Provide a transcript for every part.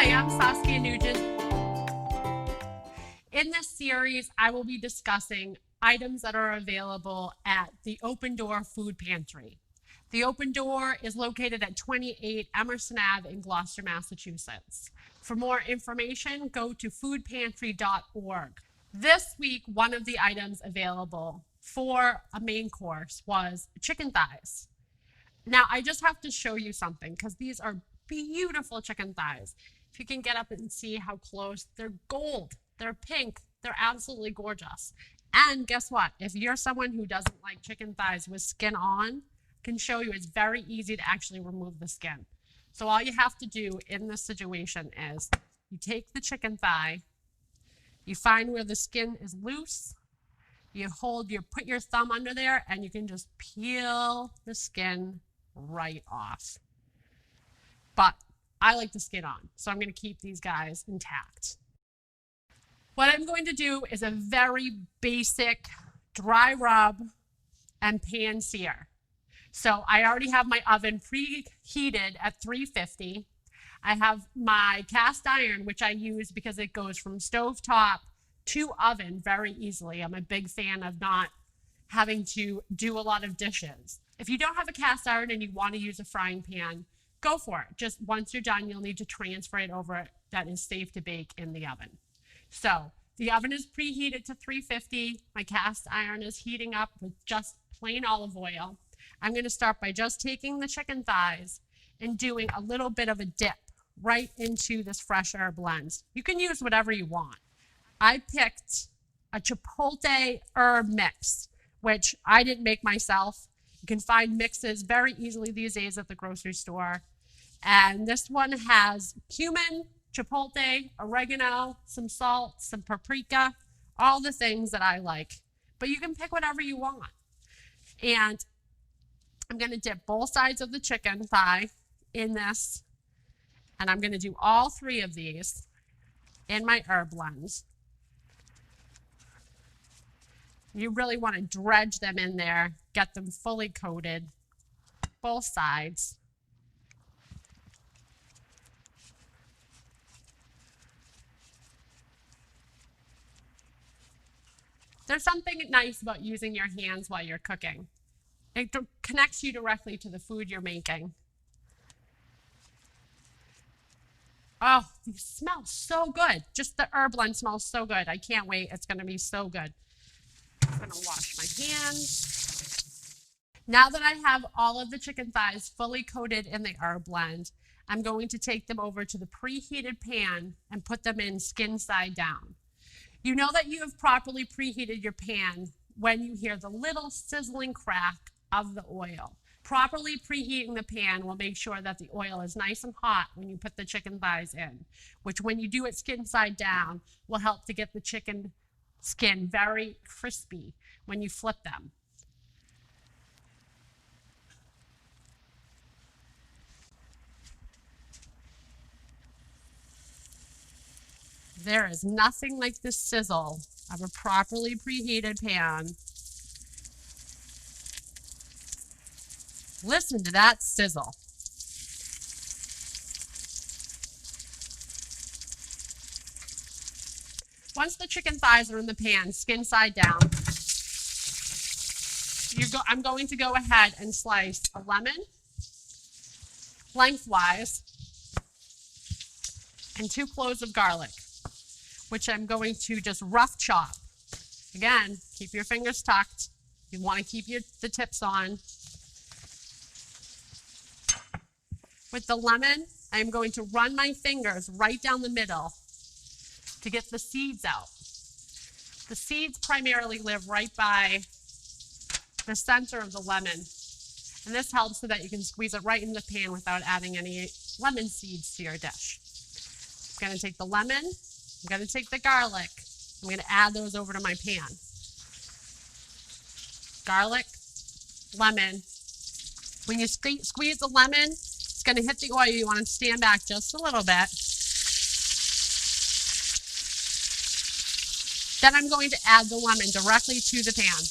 Hi, I'm Saskia Nugent. In this series, I will be discussing items that are available at the Open Door Food Pantry. The Open Door is located at 28 Emerson Ave in Gloucester, Massachusetts. For more information, go to foodpantry.org. This week, one of the items available for a main course was chicken thighs. Now, I just have to show you something because these are beautiful chicken thighs. If you can get up and see how close, they're gold, they're pink, they're absolutely gorgeous. And guess what? If you're someone who doesn't like chicken thighs with skin on, I can show you it's very easy to actually remove the skin. So all you have to do in this situation is you take the chicken thigh, you find where the skin is loose, put your thumb under there, and you can just peel the skin right off. But I like the skin on, so I'm going to keep these guys intact. What I'm going to do is a very basic dry rub and pan sear. So I already have my oven preheated at 350. I have my cast iron, which I use because it goes from stovetop to oven very easily. I'm a big fan of not having to do a lot of dishes. If you don't have a cast iron and you want to use a frying pan, go for it. Just once you're done, you'll need to transfer it over that is safe to bake in the oven. So the oven is preheated to 350. My cast iron is heating up with just plain olive oil. I'm going to start by just taking the chicken thighs and doing a little bit of a dip right into this fresh herb blend. You can use whatever you want. I picked a chipotle herb mix, which I didn't make myself. You can find mixes very easily these days at the grocery store. And this one has cumin, chipotle, oregano, some salt, some paprika, all the things that I like. But you can pick whatever you want. And I'm going to dip both sides of the chicken thigh in this. And I'm going to do all three of these in my herb blend. You really want to dredge them in there, get them fully coated, both sides. There's something nice about using your hands while you're cooking. It connects you directly to the food you're making. Oh, these smell so good. Just the herb blend smells so good. I can't wait. It's going to be so good. I'm going to wash my hands. Now that I have all of the chicken thighs fully coated in the herb blend, I'm going to take them over to the preheated pan and put them in skin side down. You know that you have properly preheated your pan when you hear the little sizzling crack of the oil. Properly preheating the pan will make sure that the oil is nice and hot when you put the chicken thighs in, which when you do it skin side down will help to get the chicken skin very crispy when you flip them. There is nothing like the sizzle of a properly preheated pan. Listen to that sizzle. Once the chicken thighs are in the pan, skin side down, I'm going to go ahead and slice a lemon lengthwise and 2 cloves of garlic, which I'm going to just rough chop. Again, keep your fingers tucked. You want to keep the tips on. With the lemon, I'm going to run my fingers right down the middle to get the seeds out. The seeds primarily live right by the center of the lemon. And this helps so that you can squeeze it right in the pan without adding any lemon seeds to your dish. I'm going to take the lemon, I'm going to take the garlic, I'm going to add those over to my pan. Garlic, lemon. When you squeeze the lemon, it's going to hit the oil. You want to stand back just a little bit. Then I'm going to add the lemon directly to the pan.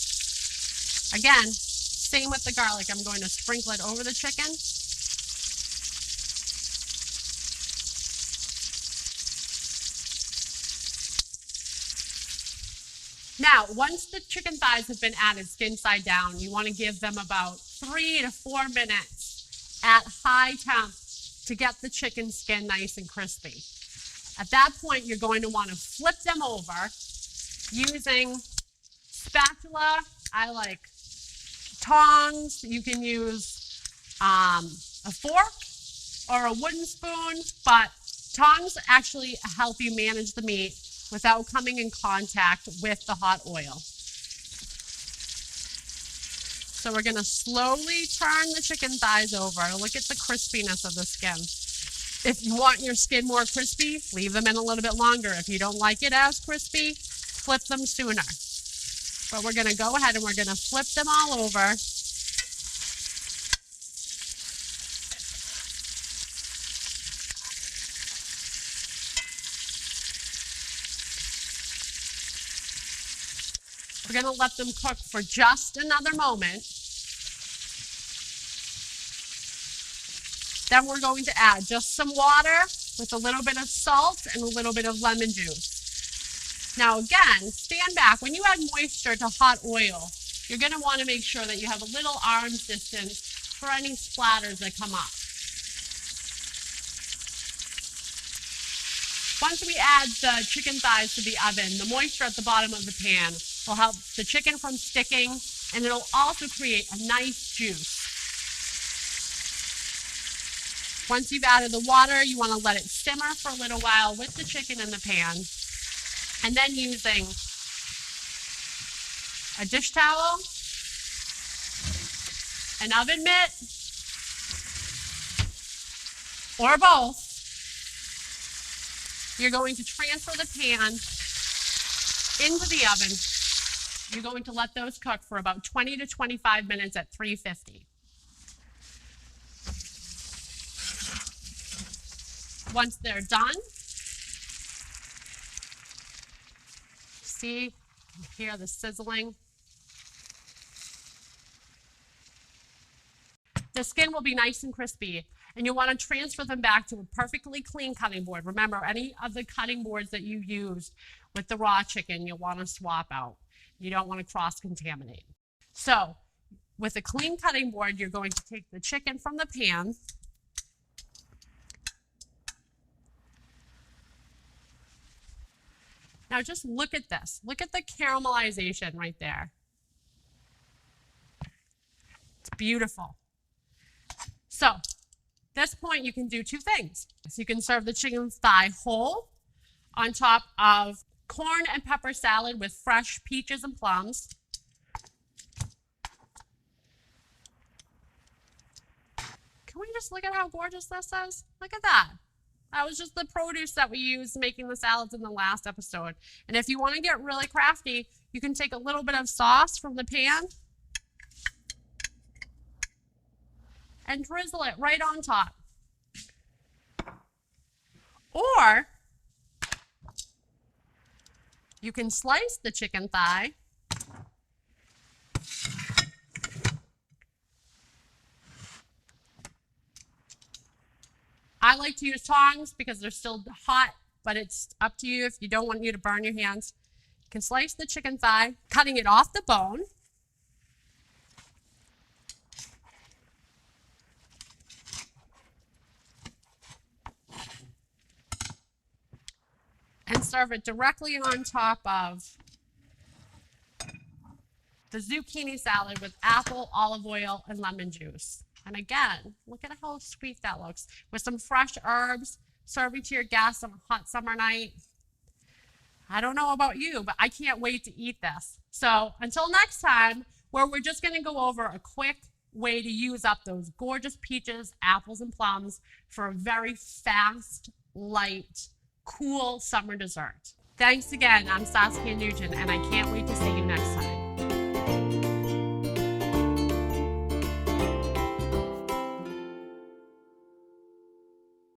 Again, same with the garlic. I'm going to sprinkle it over the chicken. Now, once the chicken thighs have been added skin side down, you want to give them about 3 to 4 minutes at high temp to get the chicken skin nice and crispy. At that point, you're going to want to flip them over using spatula. I like tongs. You can use a fork or a wooden spoon, but tongs actually help you manage the meat without coming in contact with the hot oil. So we're going to slowly turn the chicken thighs over. Look at the crispiness of the skin. If you want your skin more crispy, leave them in a little bit longer. If you don't like it as crispy, flip them sooner. But we're going to go ahead and we're going to flip them all over. We're going to let them cook for just another moment. Then we're going to add just some water with a little bit of salt and a little bit of lemon juice. Now again, stand back. When you add moisture to hot oil, you're going to want to make sure that you have a little arm's distance for any splatters that come up. Once we add the chicken thighs to the oven, the moisture at the bottom of the pan will help the chicken from sticking, and it'll also create a nice juice. Once you've added the water, you want to let it simmer for a little while with the chicken in the pan. And then using a dish towel, an oven mitt, or both, you're going to transfer the pan into the oven. You're going to let those cook for about 20 to 25 minutes at 350. Once they're done, see, you can hear the sizzling. The skin will be nice and crispy, and you'll want to transfer them back to a perfectly clean cutting board. Remember, any of the cutting boards that you used with the raw chicken, you'll want to swap out. You don't want to cross-contaminate. So, with a clean cutting board, you're going to take the chicken from the pan. Now just look at this. Look at the caramelization right there. It's beautiful. So, at this point, you can do two things. So you can serve the chicken thigh whole on top of corn and pepper salad with fresh peaches and plums. Can we just look at how gorgeous this is? Look at that. That was just the produce that we used making the salads in the last episode. And if you want to get really crafty, you can take a little bit of sauce from the pan and drizzle it right on top. Or you can slice the chicken thigh I like to use tongs because they're still hot, but it's up to you if you don't want you to burn your hands. You can slice the chicken thigh, cutting it off the bone. And serve it directly on top of the zucchini salad with apple, olive oil, and lemon juice. And again, look at how sweet that looks. With some fresh herbs, serving to your guests on a hot summer night. I don't know about you, but I can't wait to eat this. So until next time, where we're just going to go over a quick way to use up those gorgeous peaches, apples, and plums for a very fast, light, cool summer dessert. Thanks again. I'm Saskia Nugent, and I can't wait to see you next time.